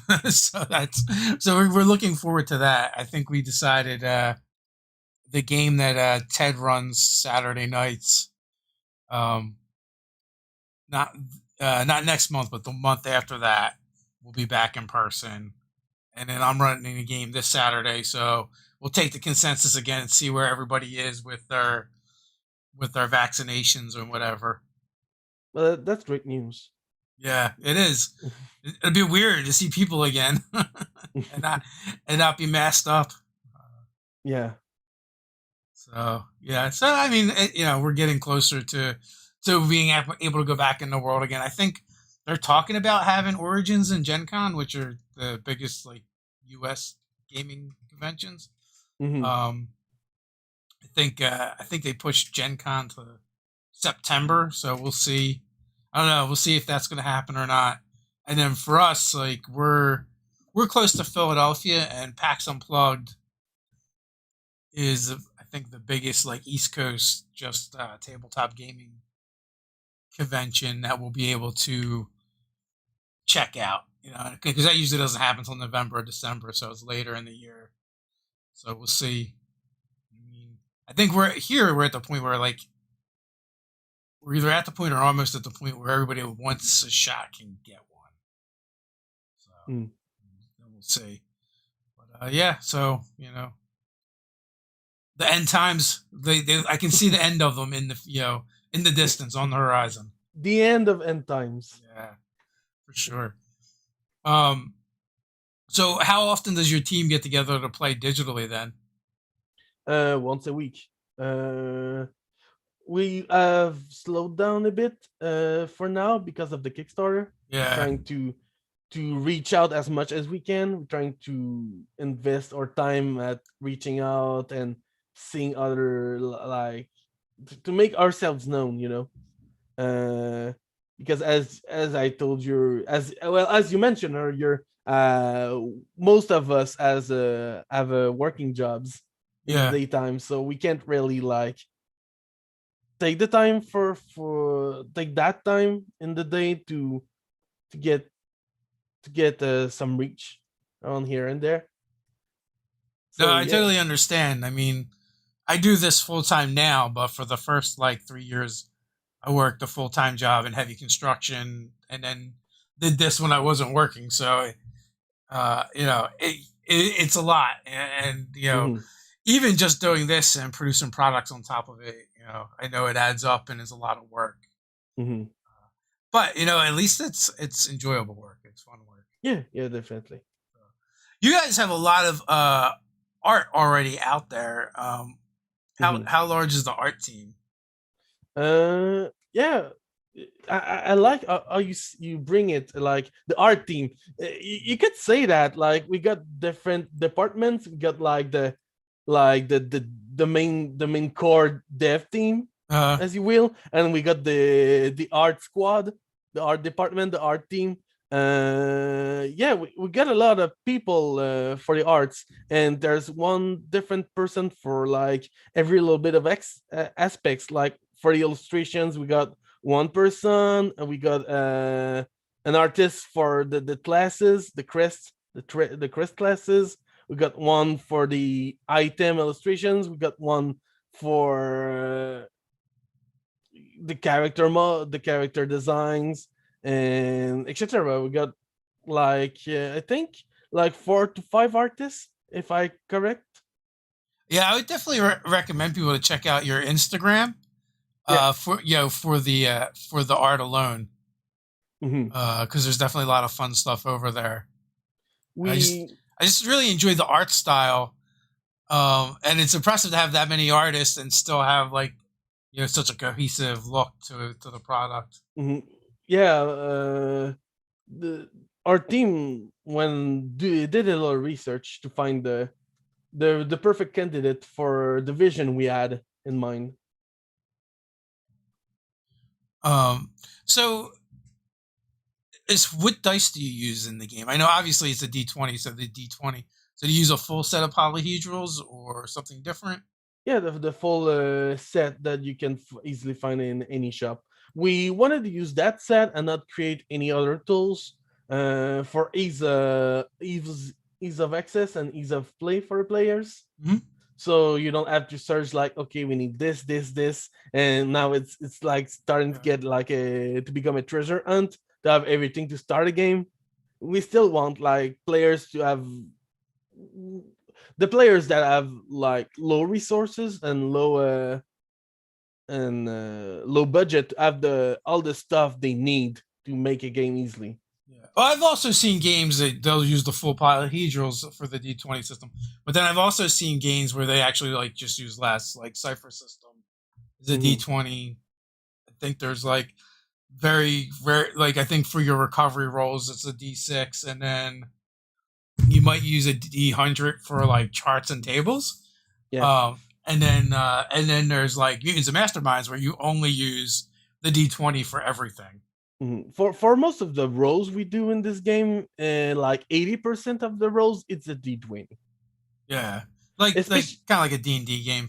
S1: So we're looking forward to that. I think we decided. the game that Ted runs Saturday nights. Um, not not next month, but the month after that, we'll be back in person. And then I'm running a game this Saturday, so we'll take the consensus again and see where everybody is with their vaccinations or whatever.
S2: Well, that's great news.
S1: Yeah, it is. It'd be weird to see people again and not be masked up.
S2: Yeah.
S1: So yeah, so I mean, we're getting closer to being able to go back in the world again. I think they're talking about having Origins and Gen Con, which are the biggest like U.S. gaming conventions.
S2: Hmm.
S1: Um, I think they pushed Gen Con to September, so we'll see. I don't know. We'll see if that's going to happen or not. And then for us, like we're close to Philadelphia, and PAX Unplugged is I think the biggest like East Coast just tabletop gaming convention that we'll be able to check out. You know, because that usually doesn't happen until November or December, so it's later in the year. So we'll see. I mean, I think we're here. We're at the point where like we're either at the point or almost at the point where everybody who wants a shot can get one. So
S2: Mm.
S1: then we'll see. But yeah, so the end times. I can see the end of them in the in the distance on the horizon.
S2: The end of end times.
S1: Yeah, for sure. Um, so how often does your team get together to play digitally then?
S2: Once a week. Uh, we have slowed down a bit for now because of the Kickstarter. We're
S1: Yeah,
S2: trying to reach out as much as we can. We're trying to invest our time at reaching out and seeing other like to make ourselves known. Uh, because as I told you, as well as you mentioned earlier, most of us as have working jobs in the
S1: yeah.
S2: daytime, so we can't really like take the time for take that time in the day to get some reach on here and there.
S1: No,
S2: So
S1: I
S2: yeah.
S1: totally understand. I mean, I do this full time now, but for the first like 3 years, I worked a full time job in heavy construction, and then did this when I wasn't working. So, it's a lot, and
S2: Hmm.
S1: even just doing this and producing products on top of it, I know it adds up and is a lot of work.
S2: Hmm.
S1: But at least it's enjoyable work. It's fun work.
S2: Yeah, yeah, definitely.
S1: You guys have a lot of art already out there.
S2: Hmm.
S1: How large is the art team?
S2: Yeah, I like how you bring it like the art team. You could say that like we got different departments. We got like the main core dev team,
S1: Uh,
S2: as you will, and we got the art squad, the art department, the art team. Yeah, we got a lot of people for the arts, and there's one different person for like every little bit of aspects. Like for the illustrations, we got one person, and we got an artist for the classes, the crest, the crest classes. We got one for the item illustrations. We got one for the character designs, and etc. We got like I think like 4 to 5 artists, if I correct.
S1: yeah, I would definitely recommend people to check out your Instagram.
S2: Yeah.
S1: For for the art alone,
S2: Hmm.
S1: because there's definitely a lot of fun stuff over there. I just
S2: We
S1: I just really enjoy the art style. And it's impressive to have that many artists and still have like such a cohesive look to the product.
S2: mhm. Yeah, the our team when did a lot of research to find the perfect candidate for the vision we had in mind.
S1: Um, so is what dice do you use in the game? I know obviously it's a D20, so the D20. So do you use a full set of polyhedrals or something different?
S2: Yeah, the full set that you can easily find in any shop. We wanted to use that set and not create any other tools for ease of access and ease of play for players.
S1: Hmm.
S2: so you don't have to search like, okay, we need this, and now it's like starting to
S1: Yeah.
S2: get like a to become a treasure hunt to have everything to start a game. We still want like players to have the players that have like low resources and low budget have the all the stuff they need to make a game easily.
S1: Yeah. Well, I've also seen games that they'll use the full polyhedrals for the D20 system, but then I've also seen games where they actually like just use less, like Cipher system is a
S2: Mhm.
S1: D20. I think there's like very rare, like I think for your recovery rolls it's a D6, and then you might use a D100 for like charts and tables.
S2: Yeah.
S1: And then there's like mutants and masterminds where you only use the D20 for everything.
S2: For most of the roles we do in this game, like 80% of the roles, it's a D20.
S1: Yeah, like
S2: Especially,
S1: kind of like a D&D game.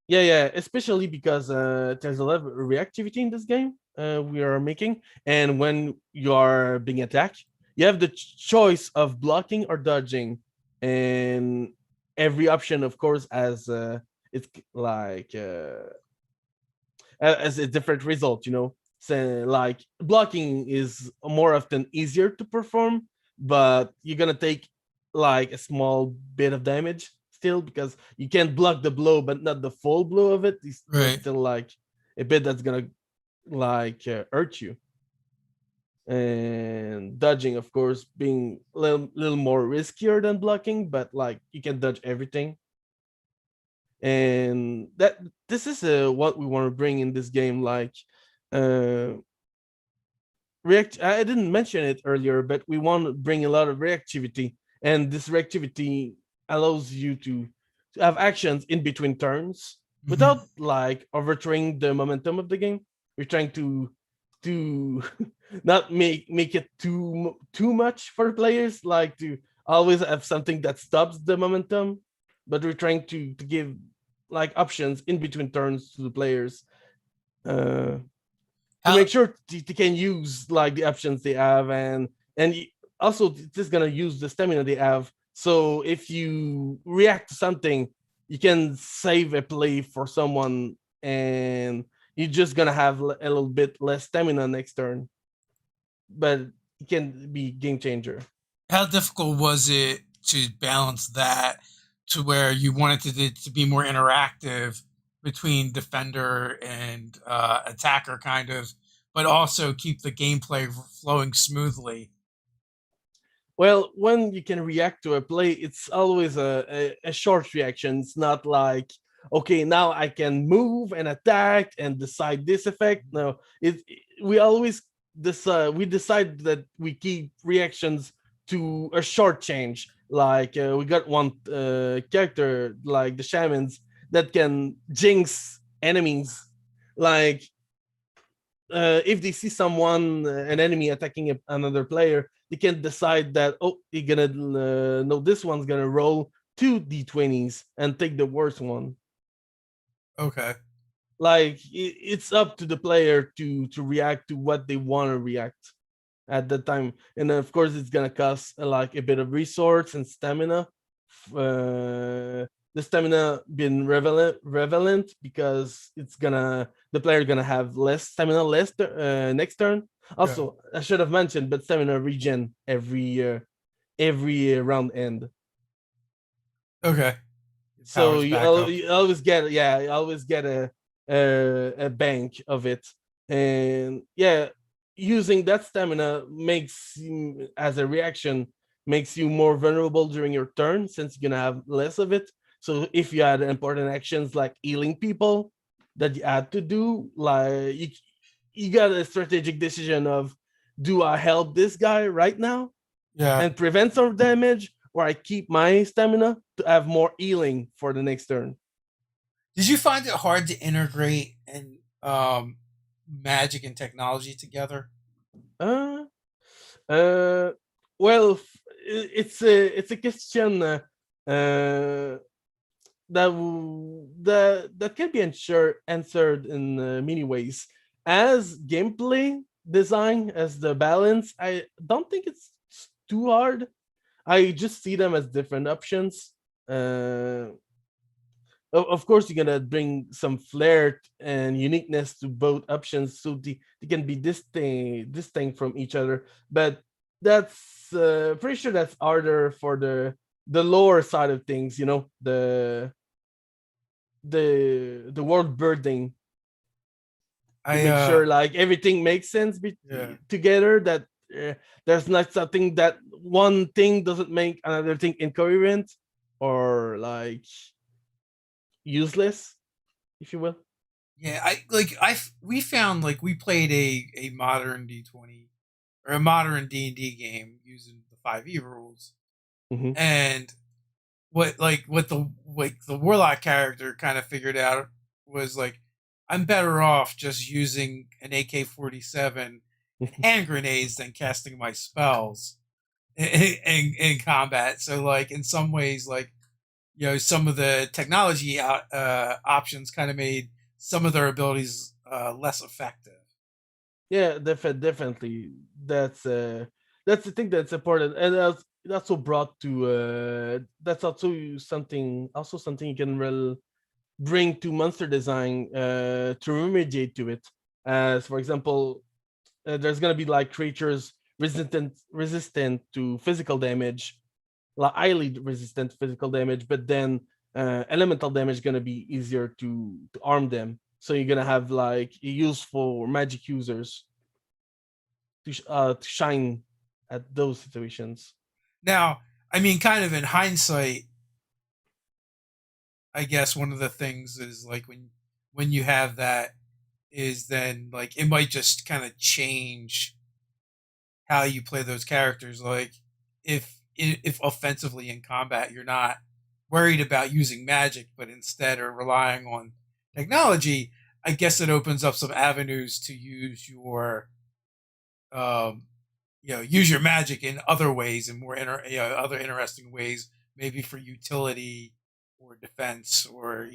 S2: yeah, especially because there's a lot of reactivity in this game we are making, and when you are being attacked, you have the choice of blocking or dodging, and every option, of course, as it's like as a different result. So like blocking is more often easier to perform, but you're gonna take like a small bit of damage still because you can't block the blow, but not the full blow of it. There's
S1: Right.
S2: still like a bit that's gonna like hurt you. And dodging, of course, being a little more riskier than blocking, but like you can dodge everything. And that this is what we want to bring in this game, like uh react. I didn't mention it earlier, but we want to bring a lot of reactivity, and this reactivity allows you to have actions in between turns
S1: Mm-hmm.
S2: without like overthrowing the momentum of the game. We're trying to not make it too much for players, like to always have something that stops the momentum, but we're trying to give like options in between turns to the players. Uh, to
S1: How
S2: make sure they can use like the options they have, and also this is gonna use the stamina they have. So if you react to something, you can save a play for someone, and you're just gonna have a little bit less stamina next turn, but it can be game changer.
S1: how difficult was it to balance that to where you wanted it to be more interactive between defender and attacker, kind of, but also keep the gameplay flowing smoothly?
S2: Well, when you can react to a play, it's always a short reaction. It's not like, okay, now I can move and attack and decide this effect. No, we always we decide that we keep reactions to a short change. Like we got one character like the shamans that can jinx enemies. Like if they see someone, an enemy attacking another player, they can decide that, oh, you're gonna no, this one's gonna roll two d20s and take the worst one.
S1: Okay.
S2: Like it's up to the player to react to what they want to react at that time, and of course it's gonna cost like a bit of resource and stamina. The stamina being relevant because the player gonna have less stamina next turn.
S1: Yeah.
S2: Also, I should have mentioned, but stamina regen every round end.
S1: Okay. It
S2: So
S1: powers back up.
S2: you always get, yeah, you always get a bank of it, and yeah, using that stamina makes you, as a reaction, makes you more vulnerable during your turn since you're gonna have less of it. So if you had important actions like healing people that you had to do, like you got a strategic decision of, do I help this guy right now
S1: Yeah.
S2: and prevent some damage, or I keep my stamina to have more healing for the next turn.
S1: Did you find it hard to integrate and magic and technology together?
S2: Uh, uh, well, it's a question uh, that can be answered in many ways. As gameplay design, as the balance, I don't think it's too hard. I just see them as different options. Uh, of course you're gonna bring some flair and uniqueness to both options, so they can be distinct from each other. But that's pretty sure that's harder for the lower side of things, you know, the world building, to
S1: I
S2: make sure like everything makes sense
S1: yeah.
S2: together, that uh, there's not something that one thing doesn't make another thing incoherent or like useless, if you will.
S1: Yeah, we found like we played a modern D20 or a modern D&D game using the 5e rules.
S2: Hmm.
S1: And what the warlock character kind of figured out was like, I'm better off just using an AK-47 and hand grenades than casting my spells in combat. So like in some ways, like, some of the technology options kind of made some of their abilities less effective.
S2: Yeah, definitely. That's the thing that's important, and that's also brought to that's also something you can bring to monster design to remediate to it. As for example, there's gonna be like creatures resistant to physical damage, like highly resistant to physical damage, but then elemental damage is gonna be easier to arm them. So you're gonna have like useful magic users to shine at those situations.
S1: Now, I mean, kind of in hindsight, I guess one of the things is like when you have that is then like it might just kind of change how you play those characters. Like if offensively in combat you're not worried about using magic, but instead are relying on technology, I guess it opens up some avenues to use your um, use your magic in other ways and more other interesting ways, maybe for utility or defense or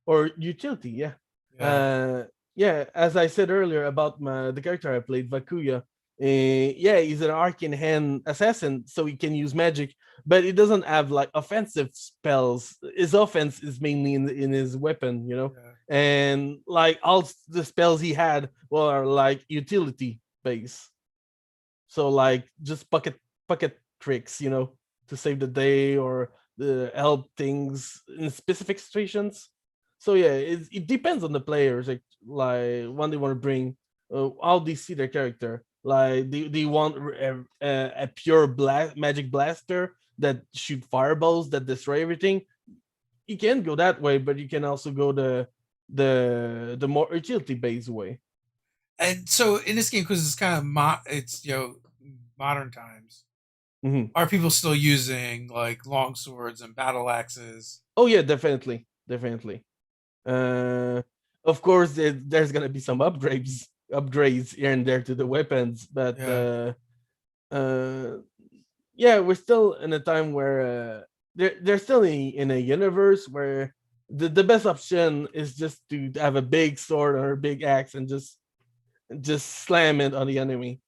S2: Or utility, yeah.
S1: yeah.
S2: Yeah, as I said earlier about the character I played, Vakuya. Yeah, he's an arc in hand assassin, so he can use magic, but he doesn't have like offensive spells. His offense is mainly in his weapon, you know,
S1: Yeah.
S2: and like all the spells he had were like utility based. So like just bucket tricks, you know, to save the day or help things in specific situations. So yeah, it depends on the players, like when they want to bring, how they see their character. Like they want a pure magic blaster that shoot fireballs that destroy everything. You can go that way, but you can also go the more utility based way.
S1: And so in this game, because it's kind of it's modern times,
S2: Mhm.
S1: are people still using like long swords and battle axes?
S2: Oh yeah, definitely. Uh, of course, there's gonna be some upgrades here and there to the weapons, but
S1: Yeah.
S2: uh, yeah, we're still in a time where they're still in a universe where the best option is just to have a big sword or a big axe and just slam it on the enemy.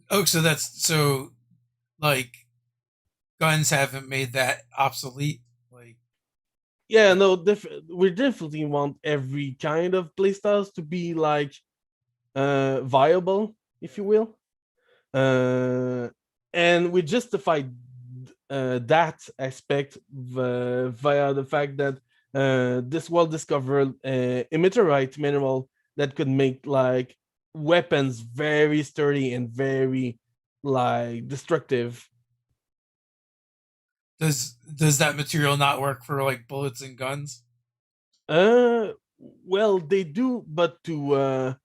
S1: Oh, so that's so like guns haven't made that obsolete. Like,
S2: Yeah, no, we definitely want every kind of playstyles to be like viable, if you will. Uh, and we justified that aspect via the fact that this well discovered a meteorite mineral that could make like weapons very sturdy and very like destructive.
S1: does that material not work for like bullets and guns?
S2: Uh, well, they do, but to a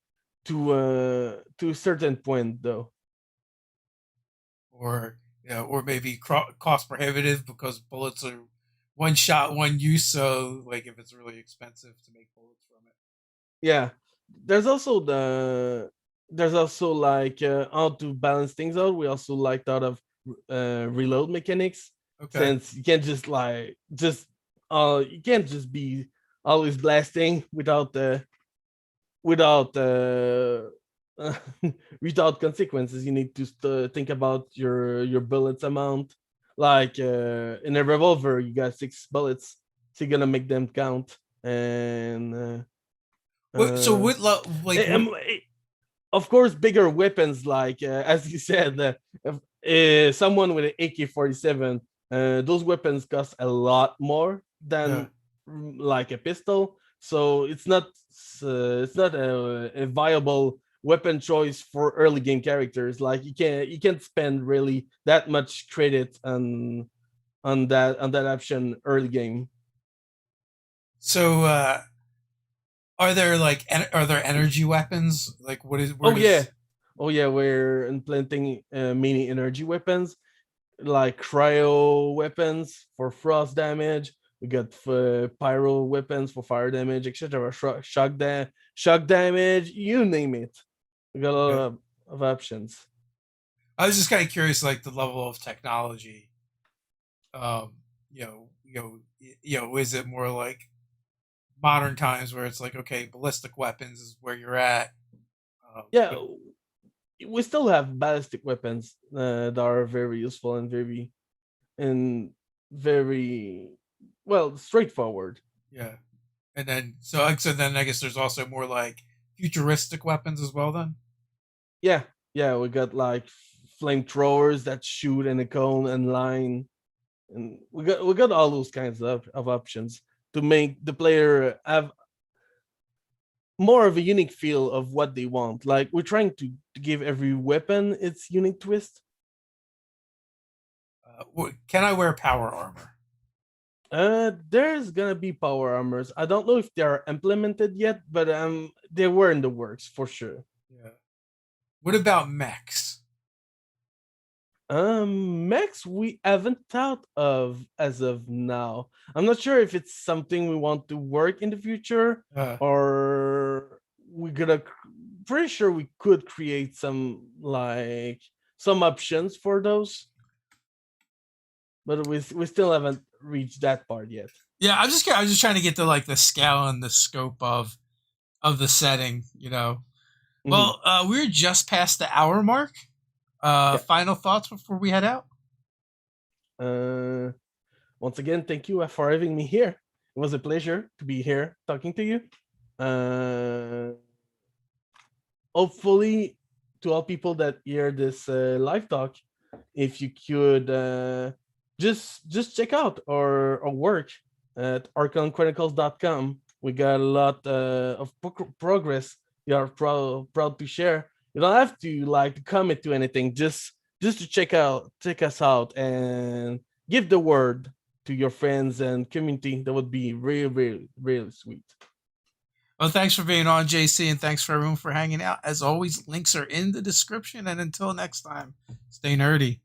S2: certain point, though.
S1: Or or maybe cost prohibitive because bullets are one shot, one use. So like if it's really expensive to make bullets from it.
S2: Yeah, there's also like how to balance things out. We also like thought of reload mechanics,
S1: Okay.
S2: since you can't just like just you can't just be always blasting without without consequences. You need to think about your bullets amount. Like in a revolver, you got 6 bullets, So you're gonna make them count. And
S1: What? So
S2: uh,
S1: like
S2: eh,
S1: what?
S2: of course, bigger weapons like as you said, someone with an AK-47. Those weapons cost a lot more
S1: Yeah.
S2: than like a pistol, so it's not a viable weapon choice for early game characters. Like you can't spend really that much credit on that option early game.
S1: So are there like are there energy weapons? Like what is where
S2: Oh yeah,
S1: does
S2: we're implementing mini energy weapons like cryo weapons for frost damage. We got pyro weapons for fire damage, etc. Shock damage, you name it. We got a lot
S1: okay?
S2: of options.
S1: I was just kind of curious, like the level of technology. Um, is it more like modern times where it's like okay, ballistic weapons is where you're at?
S2: Yeah,
S1: But
S2: we still have ballistic weapons that are very useful and and very well straightforward.
S1: yeah, and then so then I guess there's also more like futuristic weapons as well. Then
S2: Yeah, we got like flamethrowers that shoot in a cone and line, and we got all those kinds of options to make the player have more of a unique feel of what they want. Like we're trying to give every weapon its unique twist.
S1: can I wear power armor?
S2: There's gonna be power armors. I don't know if they are implemented yet, but they were in the works for sure.
S1: Yeah. What about mechs?
S2: Mechs we haven't thought of as of now. I'm not sure if it's something we want to work in the future,
S1: Uh,
S2: or we're gonna. Pretty sure we could create some options for those, but we still haven't reached that part yet.
S1: yeah, I was just trying to get to like the scale and the scope of the setting.
S2: Mhm.
S1: Well, we're just past the hour mark.
S2: Yeah.
S1: Final thoughts before we head out?
S2: Uh, Once again, thank you for having me here. It was a pleasure to be here talking to you. Uh, Hopefully, to all people that hear this live talk, if you could just check out our work at arkelonchronicles.com. We got a lot of progress we are proud to share. You don't have to like commit to anything, just to check us out and give the word to your friends and community. That would be really sweet.
S1: Well, thanks for being on, JC, and thanks for everyone for hanging out. As always, links are in the description. And until next time, stay nerdy.